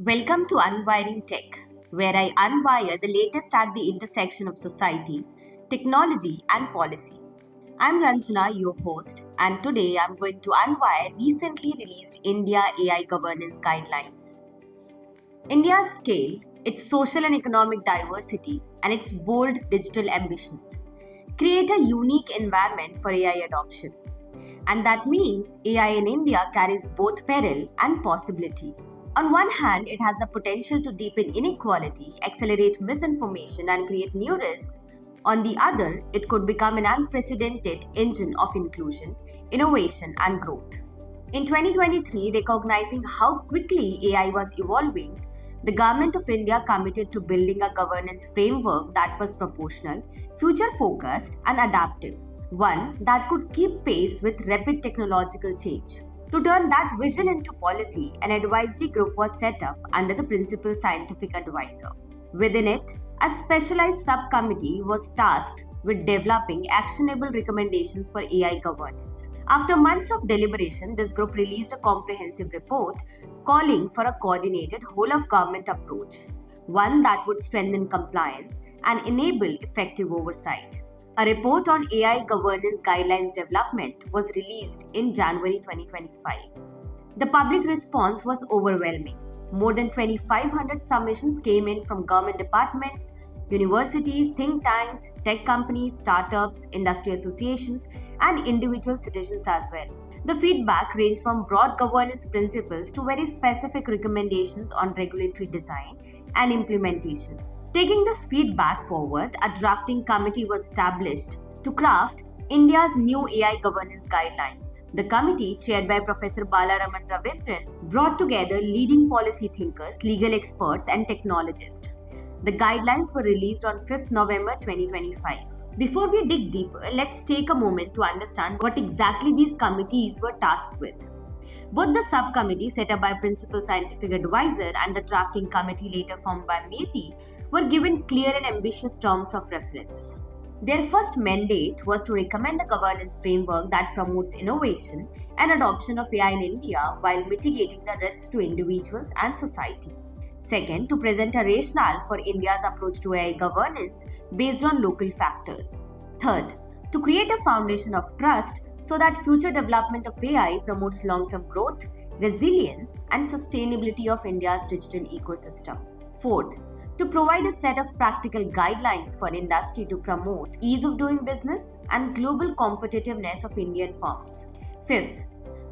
Welcome to Unwiring Tech, where I unwire the latest at the intersection of society, technology, and policy. I'm Ranjana, your host, and today I'm going to unwire recently released India AI Governance Guidelines. India's scale, its social and economic diversity, and its bold digital ambitions create a unique environment for AI adoption. And that means AI in India carries both peril and possibility. On one hand, it has the potential to deepen inequality, accelerate misinformation, and create new risks. On the other, it could become an unprecedented engine of inclusion, innovation, and growth. In 2023, recognizing how quickly AI was evolving, the Government of India committed to building a governance framework that was proportional, future focused, and adaptive, one that could keep pace with rapid technological change. To turn that vision into policy, an advisory group was set up under the principal scientific advisor. Within it, a specialized subcommittee was tasked with developing actionable recommendations for AI governance. After months of deliberation, this group released a comprehensive report calling for a coordinated whole of government approach, one that would strengthen compliance and enable effective oversight. A report on AI governance guidelines development was released in January 2025. The public response was overwhelming. More than 2,500 submissions came in from government departments, universities, think tanks, tech companies, startups, industry associations, and individual citizens as well. The feedback ranged from broad governance principles to very specific recommendations on regulatory design and implementation. Taking this feedback forward, a drafting committee was established to craft India's new AI governance guidelines. The committee, chaired by Professor Balaraman Ravindran, brought together leading policy thinkers, legal experts, and technologists. The guidelines were released on 5th November 2025. Before we dig deeper, let's take a moment to understand what exactly these committees were tasked with. Both the subcommittee set up by Principal Scientific Advisor and the drafting committee later formed by METI were given clear and ambitious terms of reference. Their first mandate was to recommend a governance framework that promotes innovation and adoption of AI in India while mitigating the risks to individuals and society. Second, to present a rationale for India's approach to AI governance based on local factors. Third, to create a foundation of trust so that future development of AI promotes long-term growth, resilience, and sustainability of India's digital ecosystem. Fourth, to provide a set of practical guidelines for industry to promote ease of doing business and global competitiveness of Indian firms. Fifth,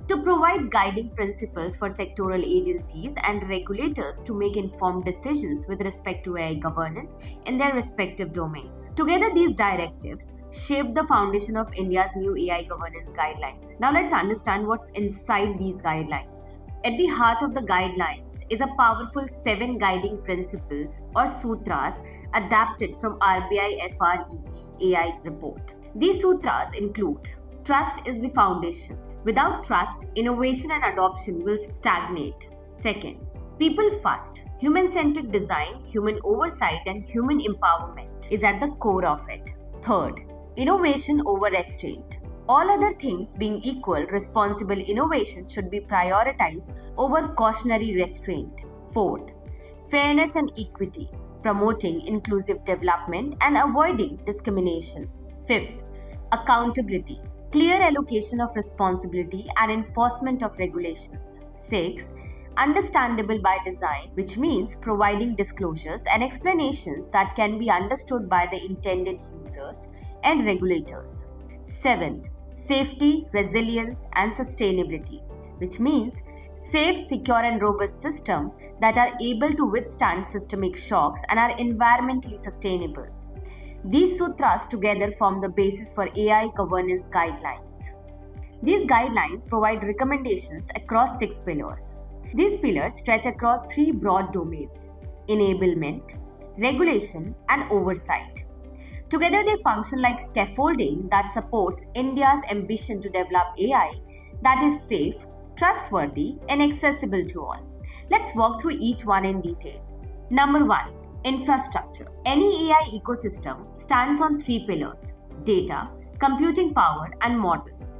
to provide guiding principles for sectoral agencies and regulators to make informed decisions with respect to AI governance in their respective domains. Together, these directives shape the foundation of India's new AI governance guidelines. Now, let's understand what's inside these guidelines. At the heart of the guidelines is a powerful 7 guiding principles or sutras adapted from RBI FREE AI report. These sutras include: trust is the foundation. Without trust, innovation and adoption will stagnate. Second, people first. Human-centric design, human oversight, and human empowerment is at the core of it. Third, innovation over restraint. All other things being equal, responsible innovation should be prioritized over cautionary restraint. Fourth, fairness and equity, promoting inclusive development and avoiding discrimination. Fifth, accountability, clear allocation of responsibility and enforcement of regulations. 6. Understandable by design, which means providing disclosures and explanations that can be understood by the intended users and regulators. 7th, safety, resilience, and sustainability, which means safe, secure, and robust systems that are able to withstand systemic shocks and are environmentally sustainable. These sutras together form the basis for AI governance guidelines. These guidelines provide recommendations across 6 pillars. These pillars stretch across 3 broad domains: enablement, regulation, and oversight. Together, they function like scaffolding that supports India's ambition to develop AI that is safe, trustworthy, and accessible to all. Let's walk through each one in detail. Number 1. Infrastructure. Any AI ecosystem stands on 3 pillars: data, computing power, and models.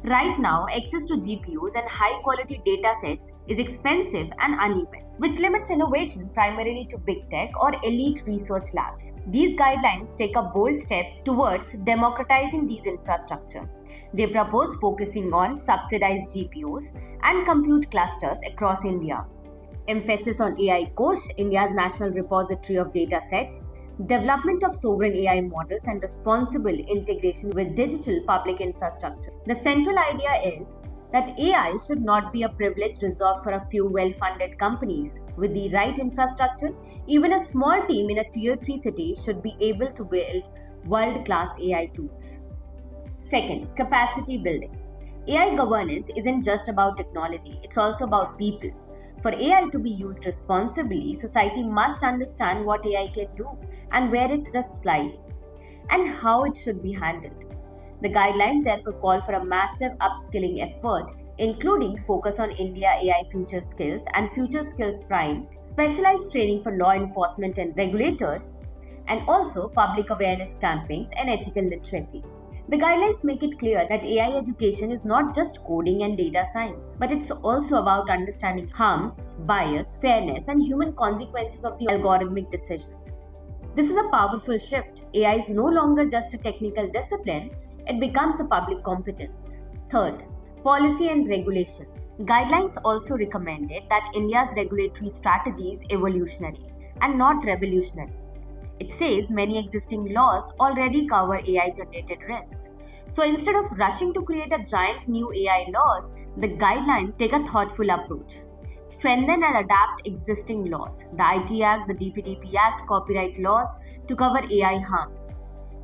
Right now, access to GPUs and high-quality datasets is expensive and uneven. which limits innovation primarily to big tech or elite research labs. These guidelines take up bold steps towards democratizing these infrastructure. They propose focusing on subsidized GPUs and compute clusters across India. Emphasis on AI Kosh, India's national repository of data sets, development of sovereign AI models, and responsible integration with digital public infrastructure. The central idea is that AI should not be a privilege reserved for a few well-funded companies. With the right infrastructure, even a small team in a tier 3 city should be able to build world-class AI tools. Second, capacity building. AI governance isn't just about technology, it's also about people. For AI to be used responsibly, society must understand what AI can do and where its risks lie, and how it should be handled. The guidelines therefore call for a massive upskilling effort, including focus on India AI Future Skills and Future Skills Prime, specialized training for law enforcement and regulators, and also public awareness campaigns and ethical literacy. The guidelines make it clear that AI education is not just coding and data science, but it's also about understanding harms, bias, fairness, and human consequences of the algorithmic decisions. This is a powerful shift. AI is no longer just a technical discipline, it becomes a public competence. Third, policy and regulation. Guidelines also recommended that India's regulatory strategy is evolutionary and not revolutionary. It says many existing laws already cover AI-generated risks. So instead of rushing to create a giant new AI laws, the guidelines take a thoughtful approach. Strengthen and adapt existing laws, the IT Act, the DPDP Act, copyright laws to cover AI harms.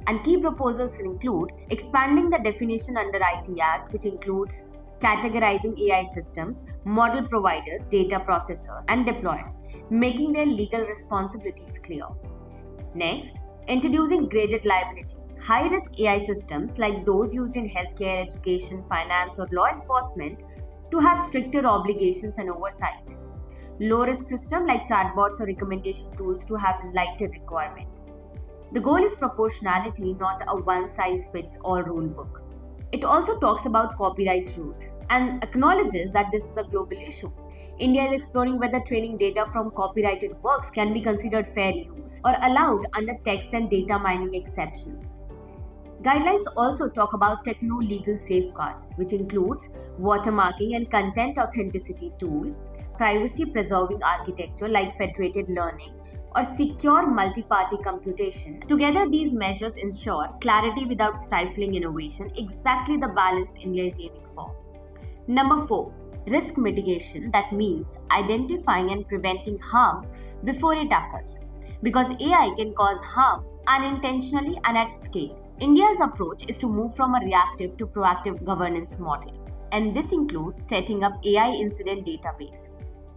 And key proposals include expanding the definition under IT Act, which includes categorizing AI systems, model providers, data processors, and deployers, making their legal responsibilities clear. Next, introducing graded liability. High-risk AI systems like those used in healthcare, education, finance, or law enforcement to have stricter obligations and oversight. Low-risk systems like chatbots or recommendation tools to have lighter requirements. The goal is proportionality, not a one-size-fits-all rulebook. It also talks about copyright rules and acknowledges that this is a global issue. India is exploring whether training data from copyrighted works can be considered fair use or allowed under text and data mining exceptions. Guidelines also talk about techno-legal safeguards, which includes watermarking and content authenticity tool, privacy-preserving architecture like federated learning, or secure multi-party computation. Together, these measures ensure clarity without stifling innovation, exactly the balance India is aiming for. Number 4. Risk mitigation, that means identifying and preventing harm before it occurs. Because AI can cause harm unintentionally and at scale. India's approach is to move from a reactive to proactive governance model, and this includes setting up AI incident database.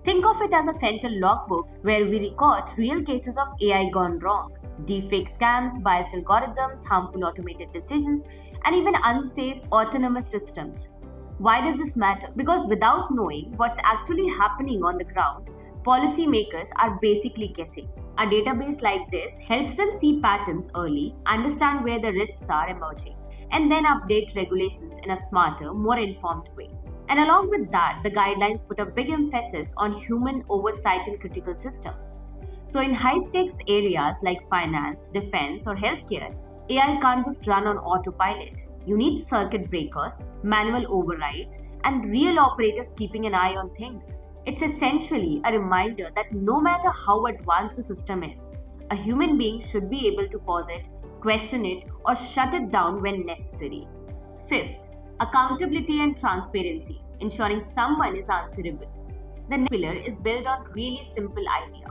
Think of it as a central logbook where we record real cases of AI gone wrong, deepfake scams, biased algorithms, harmful automated decisions, and even unsafe autonomous systems. Why does this matter? Because without knowing what's actually happening on the ground, policymakers are basically guessing. A database like this helps them see patterns early, understand where the risks are emerging, and then update regulations in a smarter, more informed way. And along with that, the guidelines put a big emphasis on human oversight in critical systems. So in high-stakes areas like finance, defense, or healthcare, AI can't just run on autopilot. You need circuit breakers, manual overrides, and real operators keeping an eye on things. It's essentially a reminder that no matter how advanced the system is, a human being should be able to pause it, question it, or shut it down when necessary. Fifth, accountability and transparency, ensuring someone is answerable. The next pillar is built on really simple idea.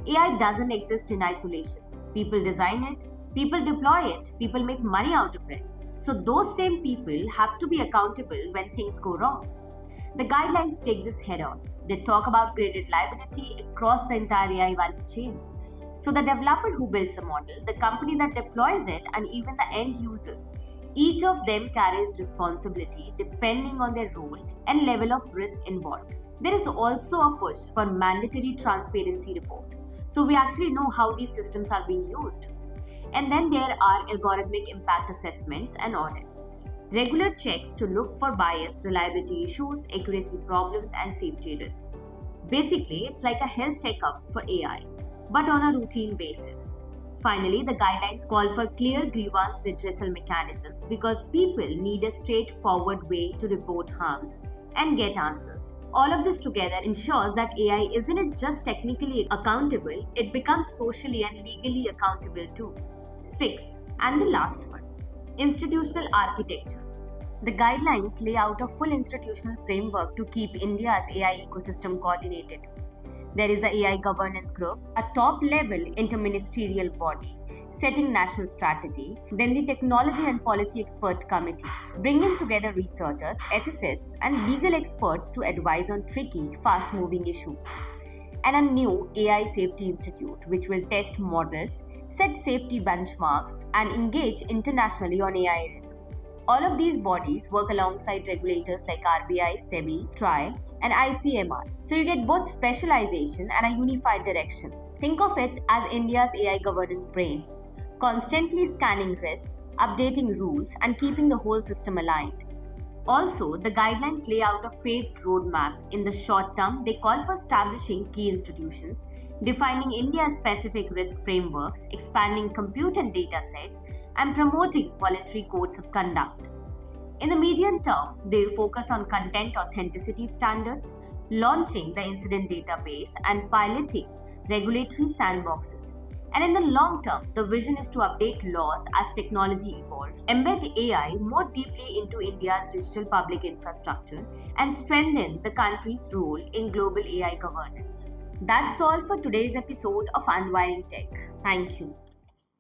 AI doesn't exist in isolation. People design it, people deploy it, people make money out of it. So those same people have to be accountable when things go wrong. The guidelines take this head on. They talk about graded liability across the entire AI value chain. So the developer who builds a model, the company that deploys it, and even the end user, each of them carries responsibility depending on their role and level of risk involved. There is also a push for mandatory transparency report, so we actually know how these systems are being used. And then there are algorithmic impact assessments and audits. Regular checks to look for bias, reliability issues, accuracy problems, and safety risks. Basically, it's like a health checkup for AI, but on a routine basis. Finally, the guidelines call for clear grievance redressal mechanisms because people need a straightforward way to report harms and get answers. All of this together ensures that AI isn't just technically accountable, it becomes socially and legally accountable too. Sixth, and the last one, institutional architecture. The guidelines lay out a full institutional framework to keep India's AI ecosystem coordinated. There is the AI governance group, a top level interministerial body setting national strategy, then the technology and policy expert committee, bringing together researchers, ethicists, and legal experts to advise on tricky, fast moving issues. And a new AI Safety Institute, which will test models, set safety benchmarks, and engage internationally on AI risk. All of these bodies work alongside regulators like RBI, SEBI, TRAI, and ICMR. So you get both specialization and a unified direction. Think of it as India's AI governance brain, constantly scanning risks, updating rules, and keeping the whole system aligned. Also, the guidelines lay out a phased roadmap. In the short term, they call for establishing key institutions, defining India's specific risk frameworks, expanding compute and data sets, and promoting voluntary codes of conduct. In the medium term, they focus on content authenticity standards, launching the incident database, and piloting regulatory sandboxes. And in the long term, the vision is to update laws as technology evolves, embed AI more deeply into India's digital public infrastructure, and strengthen the country's role in global AI governance. That's all for today's episode of Unwiring Tech. Thank you.